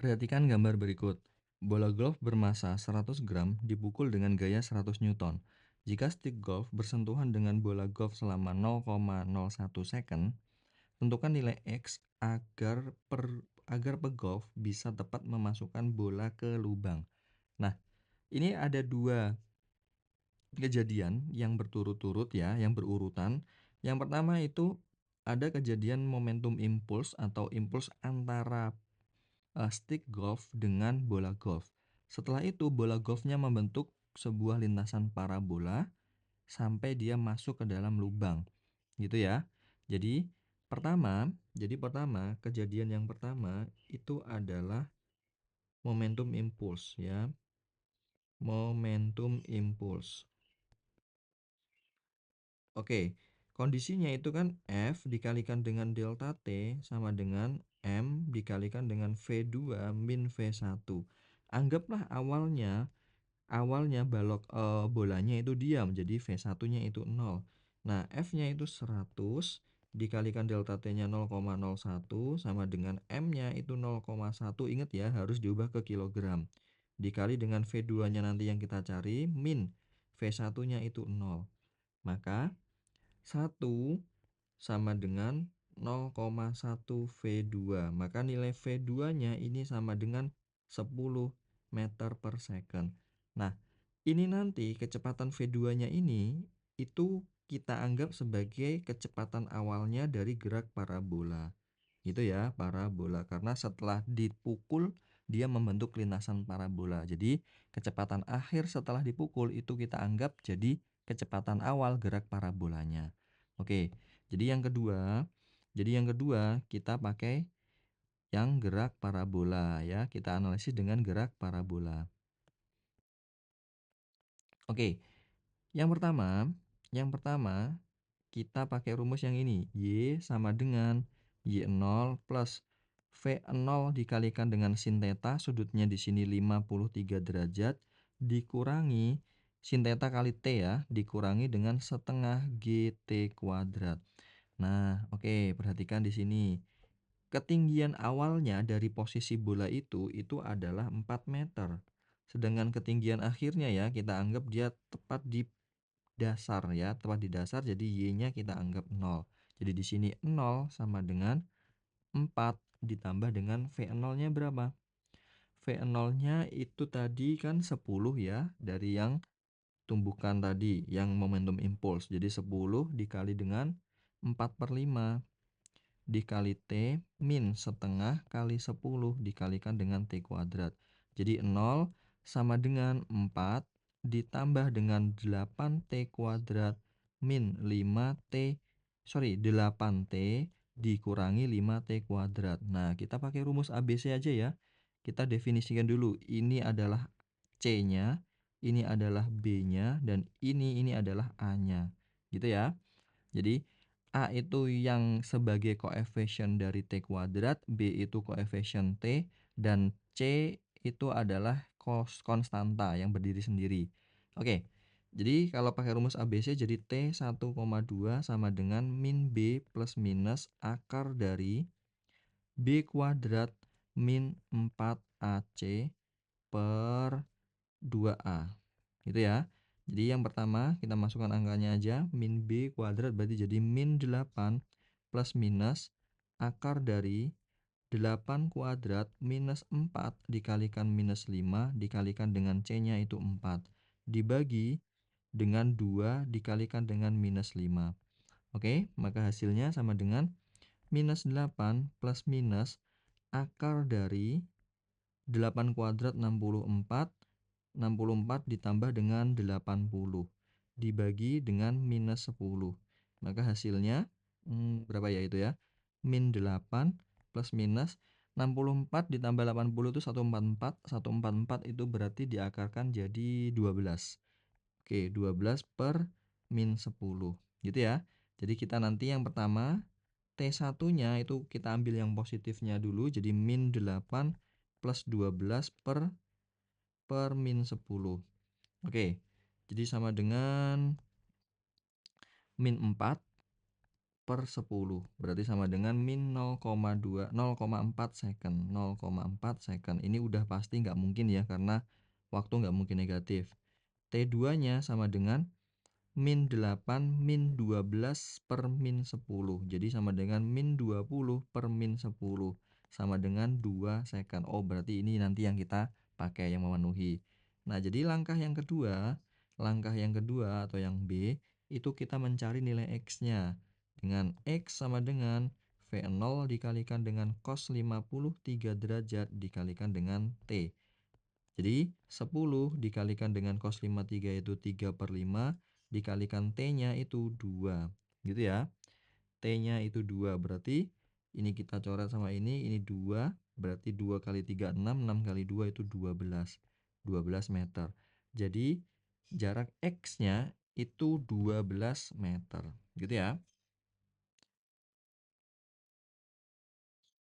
Perhatikan gambar berikut. Bola golf bermasa 100 gram dipukul dengan gaya 100 Newton. Jika stick golf bersentuhan dengan bola golf selama 0,01 second, tentukan nilai X agar pegolf bisa tepat memasukkan bola ke lubang. Nah, ini ada dua kejadian yang berturut-turut ya, yang berurutan. Yang pertama itu ada kejadian momentum impuls atau impuls antara stick golf dengan bola golf. Setelah itu bola golfnya membentuk sebuah lintasan parabola sampai dia masuk ke dalam lubang. Gitu ya. Jadi pertama kejadian yang pertama itu adalah momentum impuls ya. Momentum impuls. Oke, kondisinya itu kan F dikalikan dengan delta T sama dengan M dikalikan dengan V2 min V1. Anggaplah awalnya bolanya itu diam, jadi V1-nya itu 0. Nah, F-nya itu 100 dikalikan delta T-nya 0,01 sama dengan M-nya itu 0,1. Ingat ya, harus diubah ke kilogram. Dikali dengan V2-nya nanti yang kita cari, min V1-nya itu 0. Maka 1 sama dengan 0,1 V2. Maka nilai V2-nya ini sama dengan 10 meter per second. Nah, ini nanti kecepatan V2-nya ini itu kita anggap sebagai kecepatan awalnya dari gerak parabola. Gitu ya, parabola. Karena setelah dipukul dia membentuk lintasan parabola. Jadi, kecepatan akhir setelah dipukul itu kita anggap jadi kecepatan awal gerak parabolanya. Oke. Jadi yang kedua kita pakai yang gerak parabola ya. Kita analisis dengan gerak parabola. Oke. Yang pertama kita pakai rumus yang ini. Y sama dengan Y0 plus V0 dikalikan dengan sin theta, sudutnya di sini 53 derajat, dikurangi sin theta kali T ya, dikurangi dengan setengah GT kuadrat. Nah, oke, perhatikan di sini. Ketinggian awalnya dari posisi bola itu adalah 4 meter. Sedangkan ketinggian akhirnya ya, kita anggap dia tepat di dasar ya, tepat di dasar, jadi Y-nya kita anggap 0. Jadi di sini 0 sama dengan 4 ditambah dengan V0-nya berapa? V0-nya itu tadi kan 10 ya, dari yang tumbukan tadi, yang momentum impuls. Jadi 10 dikali dengan 4/5 dikali T min setengah kali 10 dikalikan dengan T kuadrat. Jadi 0 sama dengan 4 ditambah dengan 8T kuadrat min 8T dikurangi 5T kuadrat. Nah, kita pakai rumus ABC aja ya. Kita definisikan dulu. Ini adalah C-nya, ini adalah B-nya, dan ini adalah A-nya. Gitu ya. Jadi A itu yang sebagai koefisien dari T kuadrat, B itu koefisien T, dan C itu adalah konstanta yang berdiri sendiri. Oke, jadi kalau pakai rumus ABC jadi T 1,2 sama dengan min B plus minus akar dari B kuadrat min 4AC per 2A. Gitu ya. Jadi yang pertama kita masukkan angkanya aja, min B kuadrat berarti jadi min 8 plus minus akar dari 8 kuadrat minus 4 dikalikan minus 5 dikalikan dengan C-nya itu 4. Dibagi dengan 2 dikalikan dengan minus 5. Oke, maka hasilnya sama dengan minus 8 plus minus akar dari 8 kuadrat 64 ditambah dengan 80 dibagi dengan minus 10. Maka hasilnya berapa ya itu ya? Min 8 plus minus 64 ditambah 80 itu 144. 144 itu berarti diakarkan jadi 12. Oke, 12 per min 10. Gitu ya. Jadi kita nanti yang pertama T1-nya itu kita ambil yang positifnya dulu. Jadi min 8 plus 12 per min 10. Oke, jadi sama dengan min 4 2/10, berarti sama dengan min 0,4 second, 0,4 second. Ini udah pasti nggak mungkin ya, karena waktu nggak mungkin negatif. T2-nya sama dengan min 8 min 12 per min 10. Jadi sama dengan min 20 per min 10. Sama dengan 2 second. Oh, berarti ini nanti yang kita pakai yang memenuhi. Nah, jadi langkah yang kedua atau yang B, itu kita mencari nilai X-nya. Dengan X sama dengan V0 dikalikan dengan cos 53 derajat dikalikan dengan T. Jadi 10 dikalikan dengan cos 53 itu 3/5, dikalikan T-nya itu 2. Gitu ya. T-nya itu 2, berarti ini kita coret sama ini 2, berarti 2 kali 3 6 kali 2 itu 12 meter. Jadi jarak X-nya itu 12 meter. Gitu ya.